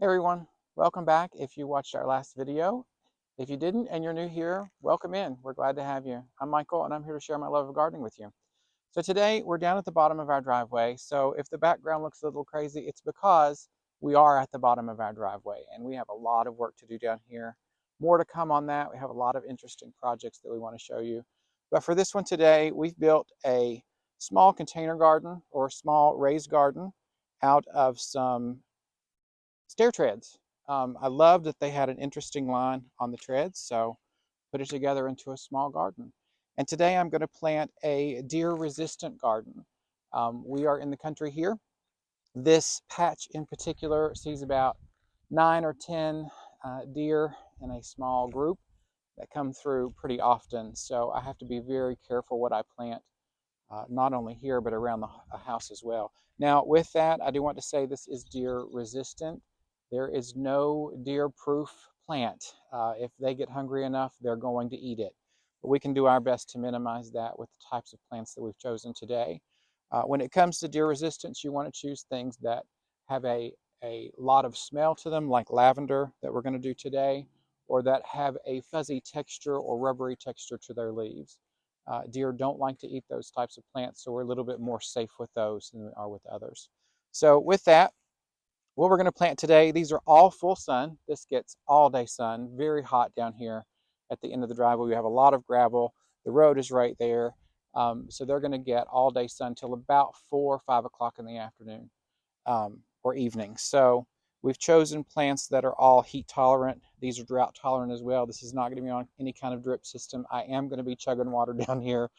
Hey everyone, welcome back if you watched our last video. If you didn't and you're new here, welcome in. We're glad to have you. I'm Michael and I'm here to share my love of gardening with you. So today we're down at the bottom of our driveway. So if the background looks a little crazy, it's because we are at the bottom of our driveway and we have a lot of work to do down here. More to come on that. We have a lot of interesting projects that we want to show you. But for this one today, we've built a small container garden or small raised garden out of some stair treads. I love that they had an interesting line on the treads, so put it together into a small garden. And today I'm going to plant a deer-resistant garden. We are in the country here. This patch in particular sees about 9 or 10 deer in a small group that come through pretty often. So I have to be very careful what I plant, not only here, but around the house as well. Now, with that, I do want to say this is deer resistant. There is no deer-proof plant. If they get hungry enough, they're going to eat it. But we can do our best to minimize that with the types of plants that we've chosen today. When it comes to deer resistance, you want to choose things that have a lot of smell to them, like lavender that we're going to do today, or that have a fuzzy texture or rubbery texture to their leaves. Deer don't like to eat those types of plants, so we're a little bit more safe with those than we are with others. So with that, what we're going to plant today, these are all full sun. This gets all day sun, very hot down here at the end of the driveway. We have a lot of gravel. The road is right there. So they're going to get all day sun till about 4 or 5 o'clock in the afternoon or evening. So we've chosen plants that are all heat tolerant. These are drought tolerant as well. This is not going to be on any kind of drip system. I am going to be chugging water down here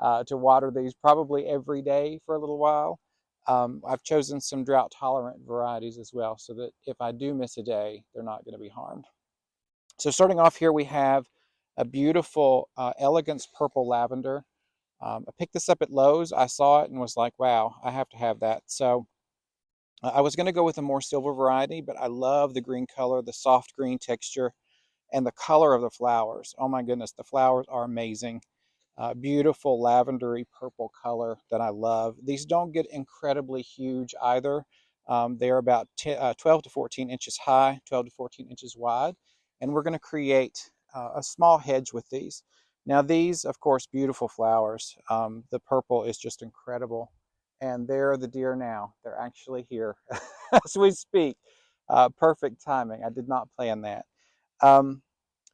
to water these probably every day for a little while. I've chosen some drought tolerant varieties as well so that if I do miss a day, they're not going to be harmed. So starting off here, we have a beautiful elegance purple lavender. I picked this up at Lowe's. I saw it and was like, wow, I have to have that. So I was going to go with a more silver variety, but I love the green color, the soft green texture, and the color of the flowers. Oh my goodness, the flowers are amazing. Beautiful lavendery purple color that I love. These don't get incredibly huge either. They're about 12 to 14 inches high, 12 to 14 inches wide, and we're going to create a small hedge with these. Now these, of course, beautiful flowers. The purple is just incredible. And there are the deer now. They're actually here as we speak. Perfect timing. I did not plan that. Um,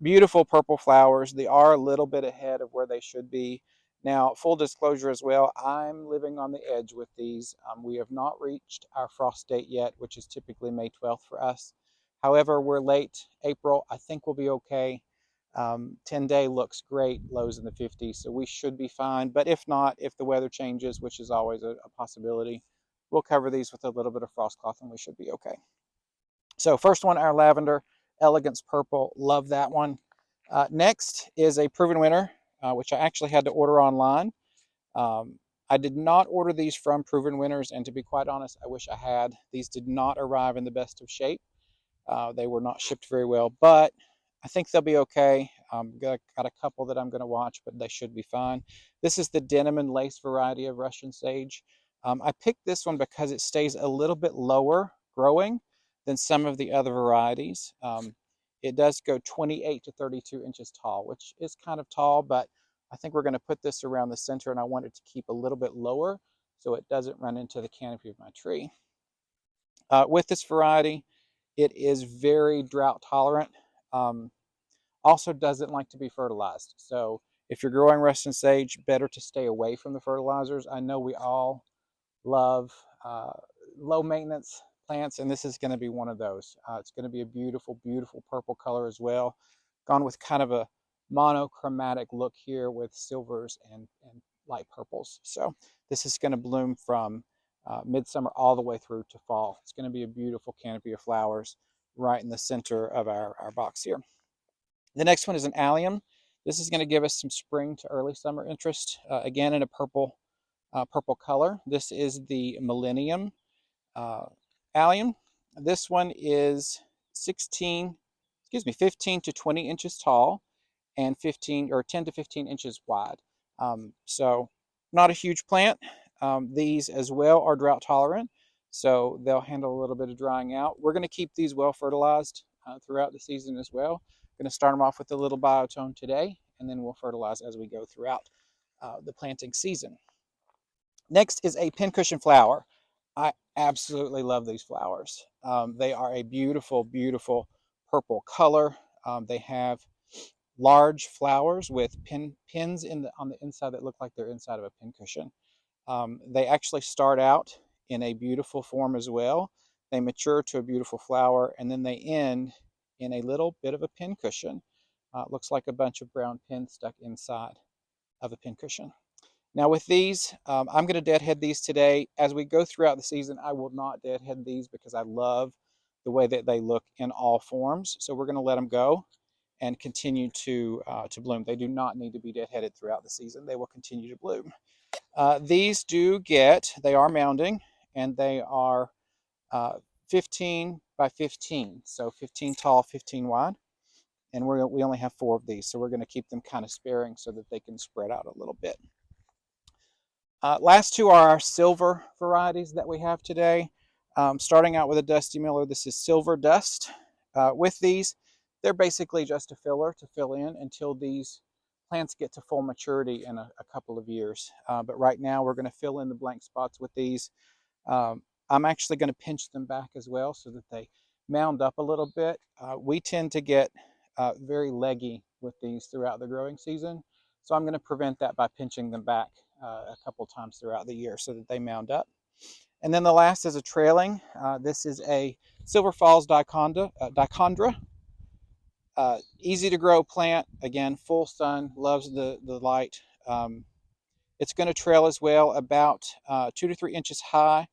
Beautiful purple flowers. They are a little bit ahead of where they should be. Now, full disclosure as well, I'm living on the edge with these. We have not reached our frost date yet, which is typically May 12th for us. However, we're late April. I think we'll be okay. 10-day looks great, lows in the 50s, so we should be fine. But if not, if the weather changes, which is always a possibility, we'll cover these with a little bit of frost cloth and we should be okay. So first one, our lavender, elegance purple. Love that one. Next is a proven winner, which I actually had to order online. I did not order these from Proven Winners, and to be quite honest, I wish I had. These did not arrive in the best of shape. They were not shipped very well, but I think they'll be okay. Got a couple that I'm going to watch, but they should be fine. This is the denim and lace variety of Russian sage. I picked this one because it stays a little bit lower growing than some of the other varieties. It does go 28 to 32 inches tall, which is kind of tall, but I think we're going to put this around the center, and I want it to keep a little bit lower so it doesn't run into the canopy of my tree. With this variety, it is very drought tolerant. Also doesn't like to be fertilized. So if you're growing Russian sage, better to stay away from the fertilizers. I know we all love low maintenance plants, and this is going to be one of those. It's going to be a beautiful, beautiful purple color as well. Gone with kind of a monochromatic look here with silvers and light purples. So this is going to bloom from midsummer all the way through to fall. It's going to be a beautiful canopy of flowers right in the center of our box here. The next one is an allium. This is going to give us some spring to early summer interest, again in a purple color. This is the millennium allium. This one is 15 to 20 inches tall and 10 to 15 inches wide. So not a huge plant. These as well are drought tolerant. so they'll handle a little bit of drying out. We're going to keep these well fertilized throughout the season as well. Going to start them off with a little biotone today, and then we'll fertilize as we go throughout the planting season. Next is a pincushion flower. I absolutely love these flowers. They are a beautiful, beautiful purple color. They have large flowers with pins on the inside that look like they're inside of a pincushion. They actually start out in a beautiful form as well. They mature to a beautiful flower, and then they end in a little bit of a pincushion. It looks like a bunch of brown pins stuck inside of a pincushion. Now with these, I'm going to deadhead these today. As we go throughout the season, I will not deadhead these because I love the way that they look in all forms. So we're going to let them go and continue to bloom. They do not need to be deadheaded throughout the season. They will continue to bloom. These they are mounding, and they are 15 by 15. So 15 tall, 15 wide. And we only have 4 of these. So we're going to keep them kind of sparing so that they can spread out a little bit. Last 2 are our silver varieties that we have today. Starting out with a Dusty Miller, this is Silver Dust. With these, they're basically just a filler to fill in until these plants get to full maturity in a couple of years. But right now, we're going to fill in the blank spots with these. I'm actually going to pinch them back as well so that they mound up a little bit. We tend to get very leggy with these throughout the growing season. So I'm going to prevent that by pinching them back a couple times throughout the year so that they mound up. And then the last is a trailing. This is a Silver Falls dichondra. Easy to grow plant. Again, full sun, loves the light. It's going to trail as well, about 2 to 3 inches high,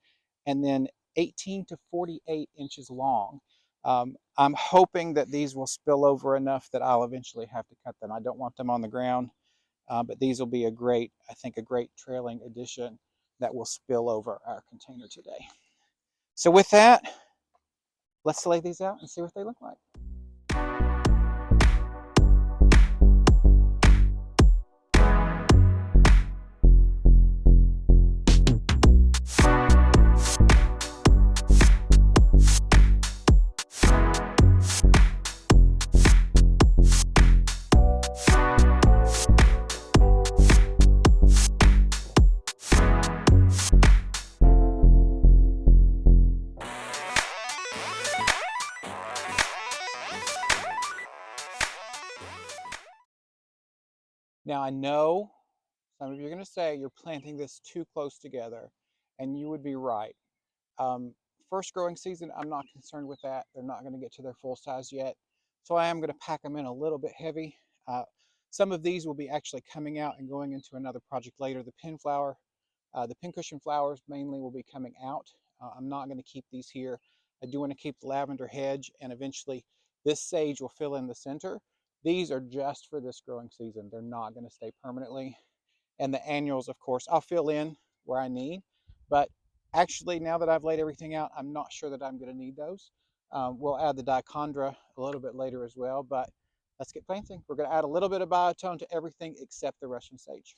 and then 18 to 48 inches long. I'm hoping that these will spill over enough that I'll eventually have to cut them. I don't want them on the ground. But these will be a great trailing addition that will spill over our container today. So with that, let's lay these out and see what they look like. Now I know some of you are going to say you're planting this too close together, and you would be right. First growing season, I'm not concerned with that. They're not going to get to their full size yet. So I am going to pack them in a little bit heavy. Some of these will be actually coming out and going into another project later. The pincushion flowers mainly will be coming out. I'm not going to keep these here. I do want to keep the lavender hedge, and eventually this sage will fill in the center. These are just for this growing season. They're not going to stay permanently. And the annuals, of course, I'll fill in where I need. But actually, now that I've laid everything out, I'm not sure that I'm going to need those. We'll add the dichondra a little bit later as well. But let's get planting. We're going to add a little bit of biotone to everything except the Russian sage.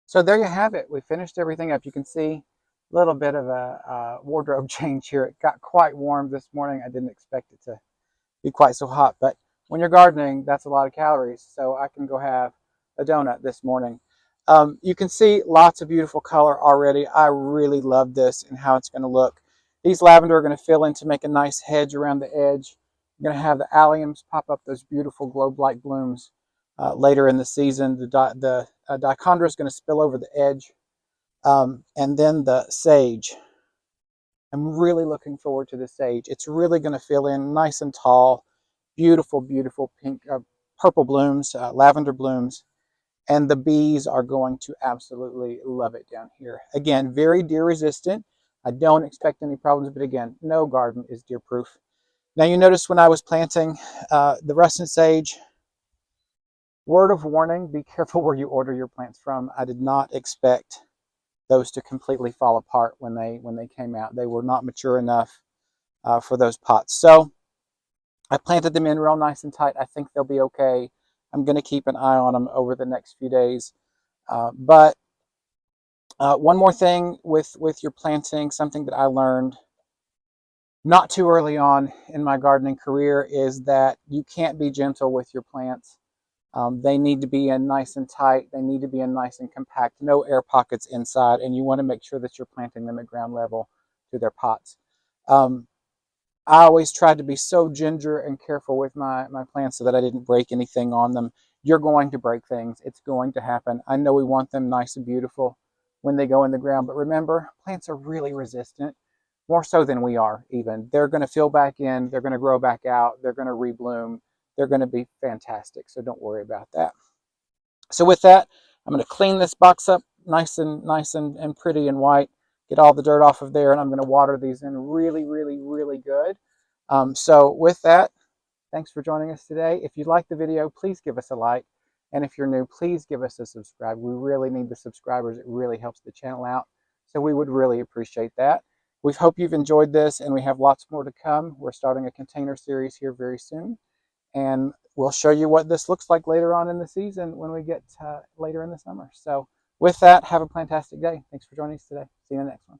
So there you have it. We finished everything up. You can see a little bit of a wardrobe change here. It got quite warm this morning. I didn't expect it to be quite so hot, but when you're gardening, that's a lot of calories. So I can go have a donut this morning. You can see lots of beautiful color already. I really love this and how it's going to look. These lavender are going to fill in to make a nice hedge around the edge. You're going to have the alliums pop up those beautiful globe-like blooms later in the season. The dichondra is going to spill over the edge. And then the sage. I'm really looking forward to the sage. It's really going to fill in nice and tall. Beautiful, beautiful pink, purple blooms, lavender blooms. And the bees are going to absolutely love it down here. Again, very deer resistant. I don't expect any problems, but again, no garden is deer proof. Now you notice when I was planting the russet sage, word of warning, be careful where you order your plants from. I did not expect those to completely fall apart when they came out. They were not mature enough for those pots. So I planted them in real nice and tight. I think they'll be okay. I'm going to keep an eye on them over the next few days. But one more thing with your planting, something that I learned not too early on in my gardening career is that you can't be gentle with your plants. They need to be in nice and tight. They need to be in nice and compact. No air pockets inside, and you want to make sure that you're planting them at ground level to their pots. I always tried to be so ginger and careful with my plants so that I didn't break anything on them. You're going to break things. It's going to happen. I know we want them nice and beautiful when they go in the ground, but remember, plants are really resistant, more so than we are even. They're going to fill back in. They're going to grow back out. They're going to rebloom. They're going to be fantastic, so don't worry about that. So with that, I'm going to clean this box up nice and pretty and white, get all the dirt off of there, and I'm going to water these in really, really, really good. So with that, thanks for joining us today. If you liked the video, please give us a like. And if you're new, please give us a subscribe. We really need the subscribers. It really helps the channel out. So we would really appreciate that. We hope you've enjoyed this, and we have lots more to come. We're starting a container series here very soon. And we'll show you what this looks like later on in the season when we get later in the summer. So with that, have a fantastic day. Thanks for joining us today. See you in the next one.